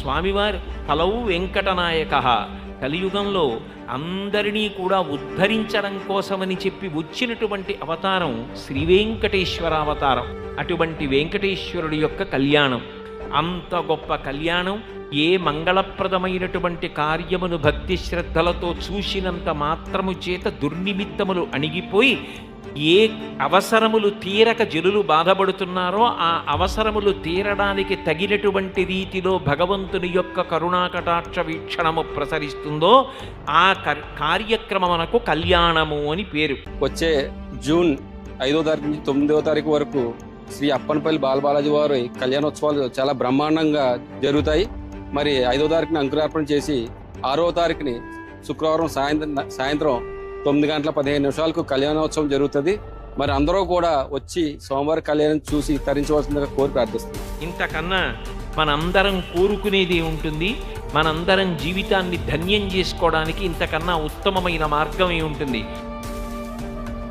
స్వామివారు కలవు వెంకటనాయక, కలియుగంలో అందరినీ కూడా ఉద్ధరించడం కోసమని చెప్పి వచ్చినటువంటి అవతారం శ్రీ వెంకటేశ్వర అవతారం. అటువంటి వెంకటేశ్వరుడి యొక్క కళ్యాణం, అంత గొప్ప కళ్యాణం ఏ మంగళప్రదమైనటువంటి కార్యమును భక్తి శ్రద్ధలతో చూసినంత మాత్రము చేత దుర్నిమిత్తములు అణిగిపోయి ఏ అవసరములు తీరక జనులు బాధపడుతున్నారో ఆ అవసరములు తీరడానికి తగినటువంటి రీతిలో భగవంతుని యొక్క కరుణాకటాక్ష వీక్షణము ప్రసరిస్తుందో ఆ కార్యక్రమమునకు కళ్యాణము అని పేరు. వచ్చే జూన్ 5వ తారీఖు నుంచి 9వ తారీఖు వరకు శ్రీ అప్పనపల్లి బాలబాలాజీ వారి కళ్యాణోత్సవాలు చాలా బ్రహ్మాండంగా జరుగుతాయి. మరి 5వ తారీఖుని అంకురార్పణ చేసి 6వ తారీఖుని శుక్రవారం సాయంత్రం 9:15 కళ్యాణోత్సవం జరుగుతుంది. మరి అందరూ కూడా వచ్చి సోమవారి కళ్యాణం చూసి తరించవలసిందిగా కోరి ప్రార్థిస్తుంది. ఇంతకన్నా మనందరం కోరుకునేది ఉంటుంది. మనందరం జీవితాన్ని ధన్యం చేసుకోవడానికి ఇంతకన్నా ఉత్తమమైన మార్గం ఉంటుంది.